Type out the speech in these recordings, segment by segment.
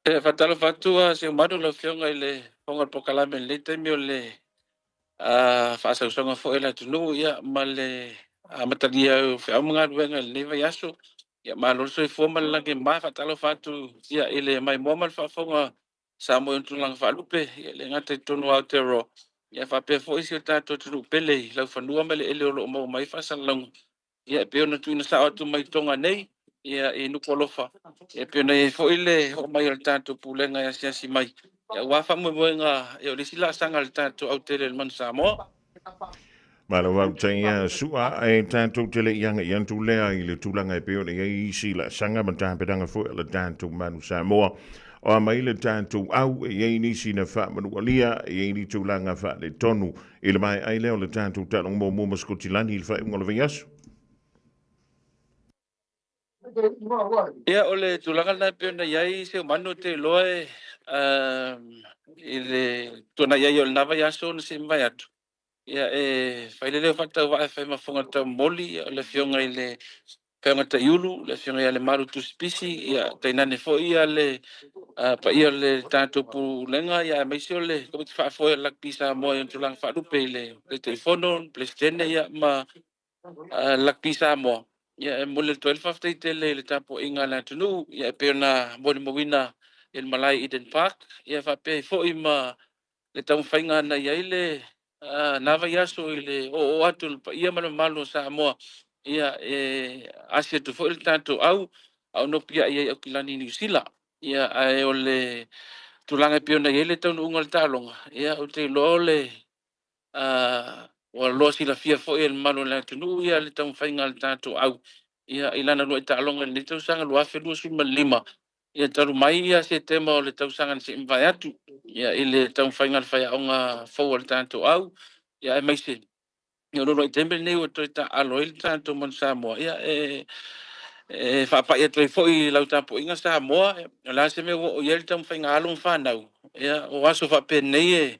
Fatalo fatua se madu lo fionga ile ponga pokalame le temi le fa sa songa fo ela tunu ya male matalia fe amunga wenga le va yaso ya malo so fo mal la ke ma fatalo fatu ya ile mai momal fa fonga sa mo tulang fa lupe ya le ngate tunu outero ya fa pe fo isi ta to tunu pele la fa nuwa male ele lo mo mai fa sa long ya pe ona tu na sa atu mai tonga nei ia e no kolofa e pena e fo ile o mai al tanto pulenga ya sia mai ya wa fa mo nga e o sila sanga al tanto au tele man samo Malo wau taia sua e tātou tele ianga i antu lea i le tūlanga e peo le i si la sanga ma tāpedanga fo le tātou manu Samoa. O a mai le tātou au e i nisi na wha manu alia e i ni tūlanga wha le tonu i le mai ai leo le tātou tālong mō mō maskotilani i le wha ingola veiasu. ia o le tulanga na pena yai se manu te loe ile tona yai o lava yaso na se mai atu ia e failele fata wa fa ma fonga ta moli le fionga ile fionga ta yulu le fionga ile maru tu spisi ia tainane fo ia le pa ia le tanto pu lenga ia mai sio le ko fa fo la pisa mo en tulang fa dupe le telefono playstation ia ma la pisa mo ia e mo le 12 of te le tapo inga la tunu ia pe na mo mo wina el malai Eden Park ia fa pe fo i ma le tau fainga na ia ile nava yaso ile o atu pa ia malo malo sa mo ia asia tu fo il tanto au no pia ia o kilani ni sila ia ai ole tulanga pio na ele tau ungal talonga ia o te lole o lo si la fia fo el malo la tunu ia le tau fainga al tanto ia ilana lo talonga le tau sanga lo afe lo suma lima ia taru mai ia se tema o le tau sanga se mvai atu ia ile tau fainga al fai aunga fo al tanto ia mai se ia lo i tembe nei o toi ta alo il tanto mon Samoa ia fa pa ia toi foi lau tapo inga Samoa la se me o ia tau fainga alo fanau ia o aso fa pe nei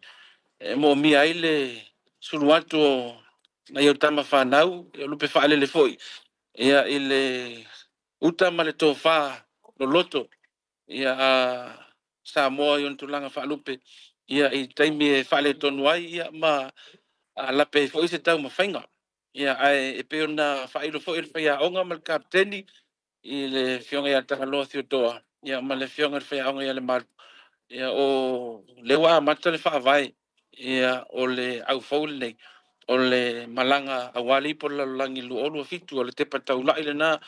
mo mi ai le suluato na ia tama fanau ia lupe fa le foi ia ile uta male to fa lo loto ia Samoa yon tulanga fa lupe ia i taimi fa le tonu ai ia ma la pe foi se tau ma fainga ia ai e pe ona fa ilo foi fa ia onga mal kapteni i le fionga ia taka lo toa ia ma le fionga fa ia onga ia le mal ia o le wa mata le fa vai ia o le au fol nei o le malanga awali por la langi lu olu fitu o le te patau la ile na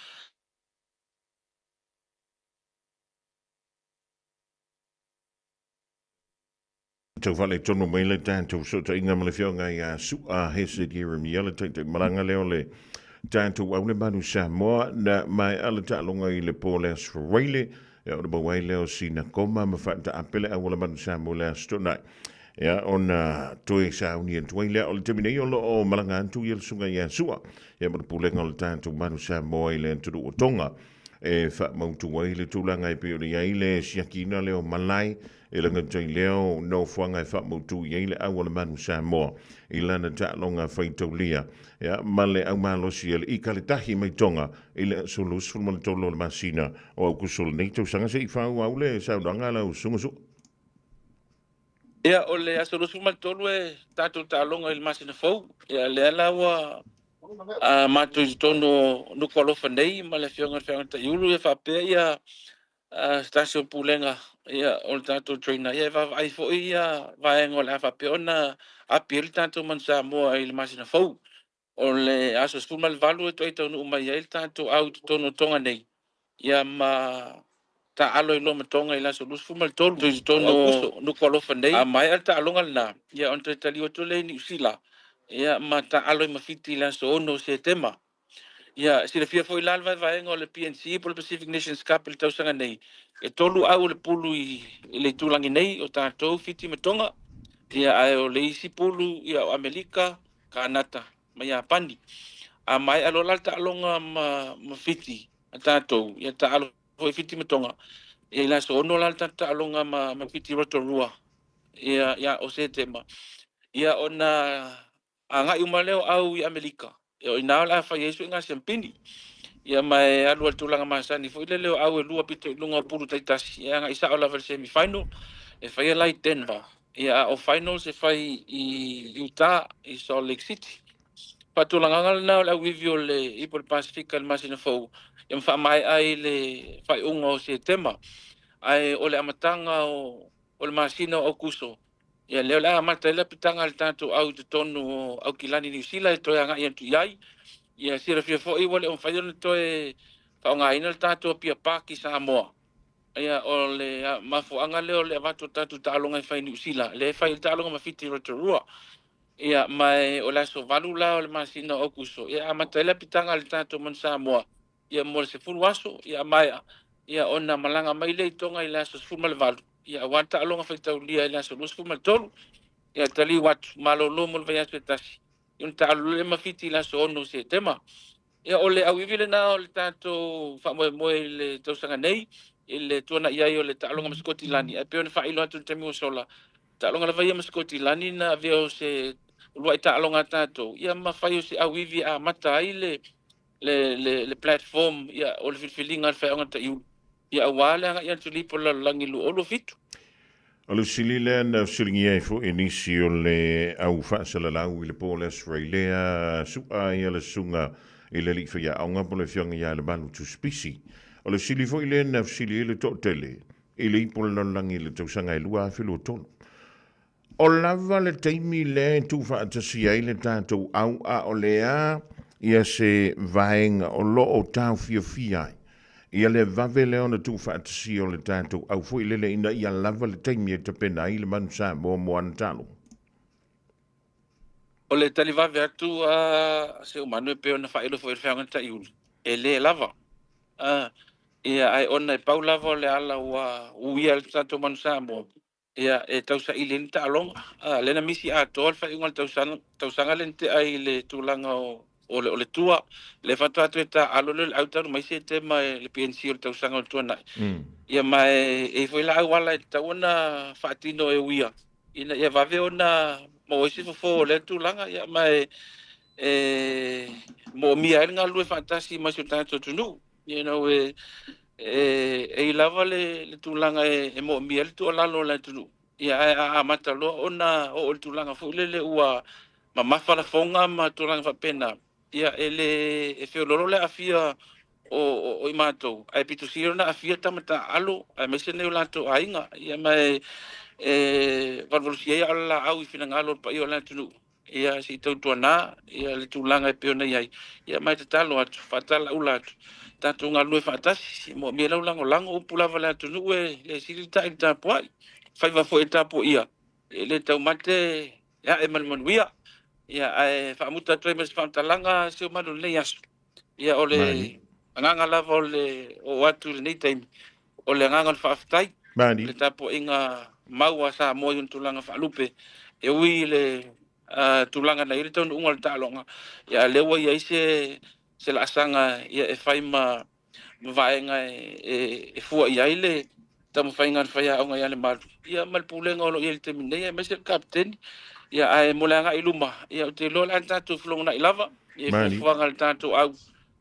Tau whale tono mai le tātou so ta inga male whionga i a su a hese dira mi ala te maranga leo le tātou au le manu Samoa na mai ala ta longa i le pōle asfareile e o le bawai leo si na koma ma whata apele au le manu Samoa le astonai. Ia ona toi sa uni en tuai lea o le temine i o lo o malanga antu i le sunga i a sua. Ia ma le pūlenga o le tātou manu Samoa i le anturu o tonga. E wha mautu wai le tūlanga i pio le iaile siakina leo malai e langa tai leo no fuanga e wha mautu iaile au le manu Samoa i lana ta longa whaitau lia ya male au malosi ele i kaletahi mai tonga i le solus fulma le tolo le masina o au kusol nei tau sanga se i whau au le sauranga lau sungusu. ia o le aso lusu mal tolu e tatu talonga il masina fou ia le ala wa matu i tono no kolofa nei ma le fionga ta yulu e fa pe ia stasio pulenga ia o tatu trainer ia va ai fo ia va engol fa pe ona apil tatu man Samoa il masina fou o le aso spumal valu e toi tonu mai il tatu au tono tonga nei ia ma ta alo i loma tonga i laso lusu mal tolu to tono no kolofa nei a mai alta alonga na ia on te tali o tole ni usila ia ma ta alo i mafiti laso ono se tema ia sila fia foi lalva vaenga o le PNC po le Pacific Nations Cup le tausanga nei e tolu au le pulu i le tulangi nei o tātou fiti me tonga ia ai o le isi pulu ia o Amerika Kanata ma ia pani a mai alo lalta alonga ma fiti a tātou ia ta alo foi fiti me tonga ia la so ono lalta ta alonga ma fiti Rotorua ia o se tema ia ona anga i umaleo au i Amerika ia o ina la fa yesu nga sempini ia mai alu tulanga masani fo ile leo au lua pito lunga puru taitasi ia nga isa ola semi final e fai lai Denver ia o finals e fai I Utah I Salt Lake City patulanga ngal na la wivio le ipol Pacific masina fo ia fa mai ai le fai unga o se tema ai ole amatanga o le masina o kuso ia leo la amata le pitanga le tanto au te tonu au kilani New Zealand to nga ia tu iai ia sira fia fo I wale on fai to e fa nga ina le tanto pia paki Samoa ia o le mafuanga leo le watu tatu talonga fai New Zealand le fai talonga mafiti rotorua ia mai o la so valula o le masina o kuso ia amata le pitanga le tanto mon Samoa ia mo se fulu waso ia mai ia ona malanga mai le tonga I la so fulu mal valu ia wanta alonga fai taulia I la so lus fulu mal tolu ia tali watu malolo mo vai aso tasi yon talu le mafiti la so ono se tema ia ole au ivile na o le tanto fa mo le tausanga nei ile tuana ia o le talonga maskoti lani e pe ona fa ilo atu temi o sola talonga la vai maskoti lani na veo se lua talonga tato ia ma fai o se au ivi a mata ile le platform ia o le filfilinga fa ona ta iu ia wala ia tulipo la langi lu olo fitu O le sili lea na silingi e fo inisi o le au whaasala lau I le pōle Australia sua ia le sunga I le li whaia aunga po le whianga ia le manu tu spisi. O le sili fo I le na sili le to tele I le ipo le langi le tausanga I lua whilo tonu. O lava le teimi le tu whaatasi ai le tātou au a o lea ia se vaenga o lo o tau fia fia ai. Ia le vave le ona tu whaatasi o le tātou au fo I le ina ia lava le teimi e te pena I le manu sa mo moana talo. o le tali vave atu a se umanu e pe ona whaelo fo whianga ta iulu e le lava ia ai ona e pau lava o le ala ua uia le tato manu sa mo ia e tausa I le nita alonga lena misi a toa le whainga le tausanga le nite ai le tūlanga o le tua le whatu atu e ta alo le autaru mai se te mai le PNC o le tausanga o le tua nai ia mai e foi la wala e tauna whaatino e uia ina ia vave ona mo isi fo le tūlanga ia mai mo mia e ngā lue fantasi mai se tātou tunu you know e lava le tūlanga e mo mia le tu lalo le tunu ia a mata lo ona o le tūlanga fo le ua ma mafala fonga ma tūlanga fa pena ia ele e feololo le afia o I mātou ai pitu siro na afia tamata alo ai mese neo lato ainga ia mai valvolusia ia ala au I finangalo pa I o le tunu ia si tautuana ia le tūlanga e peona iai ia mai te talo atu fatala ula atu tatu ngā lue whaatasi mo mia lau lango upu lava le atu nue le siri ta I tapu ai whaiva fo e tapu ia le tau mate ia e malmanuia ia e whaamuta atu e mas whaamtalanga se o manu le asu ia o le nganga lava o atu le nei taimi o le nganga le whaafitai le tapu inga maua sa mo yun tulanga whaalupe e ui le tulanga na iri taunu unga le talonga ia lewa ia se la asanga ia e whaima vaenga e fua ia ile tamu whainga whaia aunga ia le malu ia malpulenga olo ia le temine ia mese kapten ia ai molanga iluma ia te lola tatu flonga na ilava ia fuanga le tatu au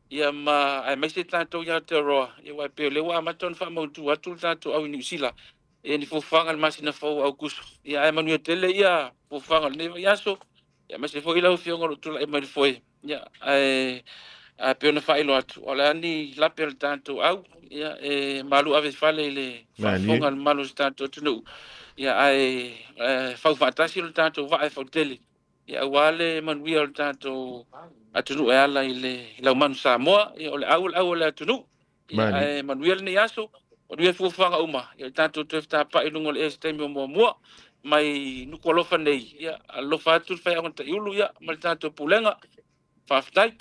ia ma ai mese tatu ia te roa ia wai pe lewa amaton fa mo tu atu tatu au New Zealand e ni fufanga le masina fo au kuso ia ai manu tele ia fufanga le ia so ia mese fo ila fionga tu la mai fo ia ai a pe ona failo atu ola ni la per tanto au ia e malu ave fale le fonga malu tanto tunu ia ai fa fatasi le tanto va fa tele ia wale man wi le tanto atunu ala ile la man Samoa ia ole au le atunu ia ai man wi ni aso o wi fu fanga uma ia tanto tefta pa ilungo le este mo mai nu ko lo fa nei ia lo fa tu fa on ta iulu ia mal tanto pulenga fa ftai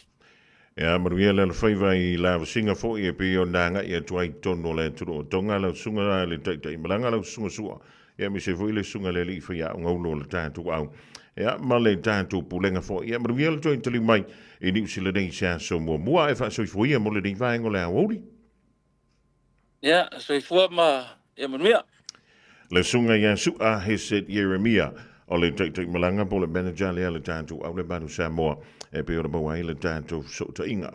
ia maruia le whaiva I la Singapore e pe o nanga ia tuai tono le turo tonga la sunga le tai malanga la sunga sua ia mi se foi le sunga le li whaia o ngaulo le tātu au ia ma le tātu pulenga fo ia maruia le toi tali mai I New Zealand sa so mua e wha soi fuia mo le ni vaengo le awauri ia soi fua ma ia maruia le sunga ia sua Heset Yeremia o le tai malanga po le manager le tātu au le banu Samoa e pe o le mawai le tātu so ta inga